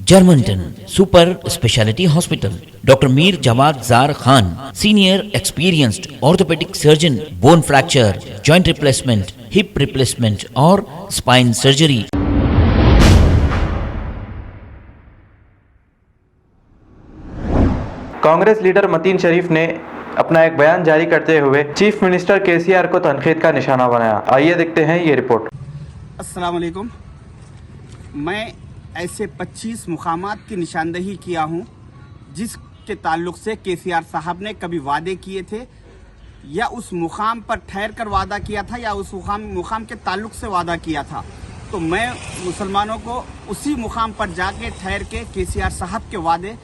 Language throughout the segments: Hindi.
Germanton super speciality hospital, doctor Mir Jawad Zar Khan, senior experienced orthopaedic surgeon, bone fracture, joint replacement, hip replacement और spine surgery. Congress leader Mateen Sharif ने अपना एक बयान जारी करते हुए चीफ मिनिस्टर केसीआर को तनकीद का निशाना बनाया। आइए देखते हैं ये रिपोर्ट। अस्सलाम वालेकुम। मैं ऐसे 25 मुकामात की निशानदही किया हूँ जिसके ताल्लुक से केसीआर साहब ने कभी वादे किए थे या उस मुकाम पर ठहर कर वादा किया था या उस मुकाम के ताल्लुक से वादा किया था। तो मैं मुसलमानों को उसी मुकाम पर जाके ठहर के केसीआर साहब के वादे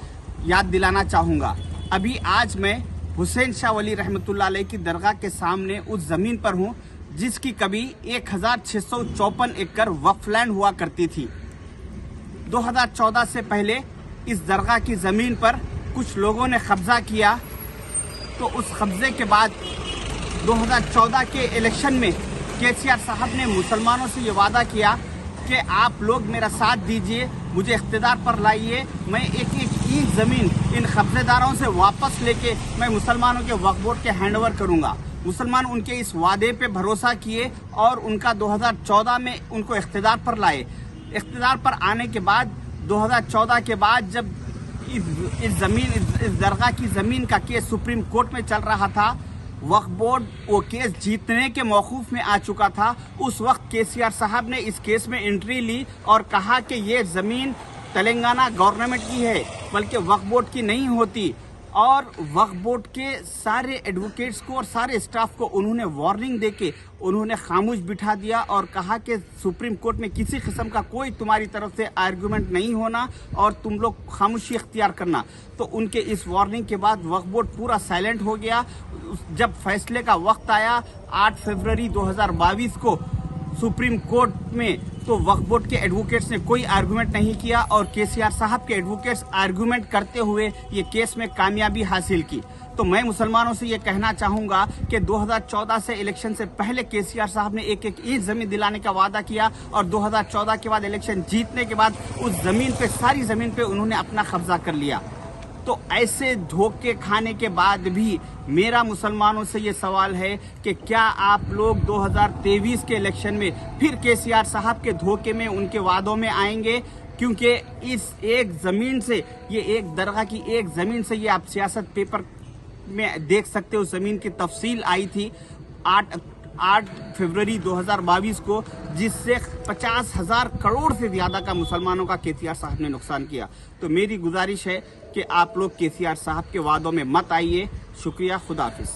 याद दिलाना चाहूँगा। अभी आज मैं हुसैन शाह वली रहमतुल्लाह अलैह की दरगाह के सामने उस ज़मीन पर हूँ जिसकी कभी 1654 एकड़ वक्फ लैंड हुआ करती थी। 2014 से पहले इस दरगाह की ज़मीन पर कुछ लोगों ने कब्जा किया, तो उस कब्जे के बाद 2014 के इलेक्शन में केसीआर साहब ने मुसलमानों से ये वादा किया कि आप लोग मेरा साथ दीजिए, मुझे इख्तिदार पर लाइए, मैं एक ईंट ज़मीन इन कब्जेदारों से वापस लेके मैं मुसलमानों के वक्फ बोर्ड के हैंडओवर करूँगा। मुसलमान उनके इस वादे पे भरोसा किए और उनका 2014 में उनको इख्तिदार पर लाए। इख्तिदार पर आने के बाद 2014 के बाद जब इस दरगाह की ज़मीन का केस सुप्रीम कोर्ट में चल रहा था, वक्फ बोर्ड वो केस जीतने के मौकूफ में आ चुका था। उस वक्त केसीआर साहब ने इस केस में एंट्री ली और कहा कि ये ज़मीन तेलंगाना गवर्नमेंट की है बल्कि वक्फ बोर्ड की नहीं होती। और वक्फ बोर्ड के सारे एडवोकेट्स को और सारे स्टाफ को उन्होंने वार्निंग देके उन्होंने खामोश बिठा दिया और कहा कि सुप्रीम कोर्ट में किसी किस्म का कोई तुम्हारी तरफ से आर्गूमेंट नहीं होना और तुम लोग खामोशी इख्तियार करना। तो उनके इस वार्निंग के बाद वक्फ बोर्ड पूरा साइलेंट हो गया। जब फैसले का वक्त आया 8 फरवरी 2022 को सुप्रीम कोर्ट में, तो वक्फ बोर्ड के एडवोकेट्स ने कोई आर्गूमेंट नहीं किया और केसीआर साहब के एडवोकेट्स आर्गूमेंट करते हुए ये केस में कामयाबी हासिल की। तो मैं मुसलमानों से ये कहना चाहूँगा कि 2014 से इलेक्शन से पहले केसीआर साहब ने एक ईंट ज़मीन दिलाने का वादा किया और 2014 के बाद इलेक्शन जीतने के बाद उस ज़मीन पे, सारी ज़मीन पे उन्होंने अपना कब्जा कर लिया। तो ऐसे धोखे खाने के बाद भी मेरा मुसलमानों से ये सवाल है कि क्या आप लोग 2023 के इलेक्शन में फिर केसीआर साहब के धोखे में, उनके वादों में आएंगे? क्योंकि इस एक ज़मीन से, ये एक दरगाह की एक ज़मीन से, ये आप सियासत पेपर में देख सकते हो, ज़मीन की तफसील आई थी 8 फरवरी 2022 को, जिससे 50,000 करोड़ से ज़्यादा का मुसलमानों का केसीआर साहब ने नुकसान किया। तो मेरी गुजारिश है कि आप लोग केसीआर साहब के वादों में मत आइए। शुक्रिया, खुदा हाफिज।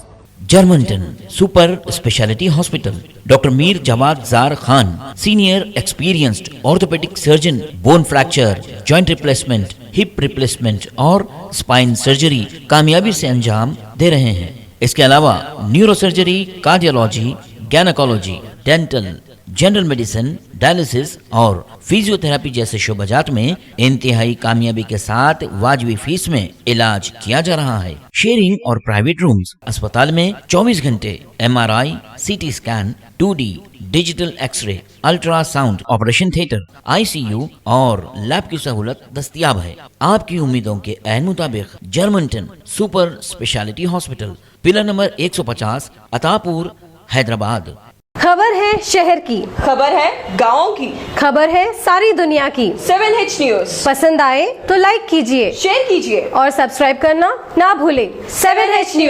जर्मनटन super speciality hospital, doctor Mir Jawad Zar Khan, senior experienced orthopaedic surgeon, bone fracture, joint replacement, hip replacement और स्पाइन सर्जरी कामयाबी से अंजाम दे रहे हैं। इसके अलावा neurosurgery, cardiology, gynaecology, dental, general medicine, dialysis और फिजियोथेरेपी जैसे शोबाजात में इंतहाई कामयाबी के साथ वाजिबी फीस में इलाज किया जा रहा है। शेयरिंग और प्राइवेट रूम्स, अस्पताल में 24 घंटे MRI, CT scan, 2D digital x-ray, ultrasound, operation theatre, ICU और लैब की सहूलत दस्तयाब है। आपकी उम्मीदों के ऐन मुताबिक Germanten super speciality hospital, pillar number 150, Attapur, Hyderabad. खबर है शहर की, खबर है गाँव की, खबर है सारी दुनिया की। 7H न्यूज पसंद आए तो लाइक कीजिए, शेयर कीजिए और सब्सक्राइब करना ना भूलें। 7H news.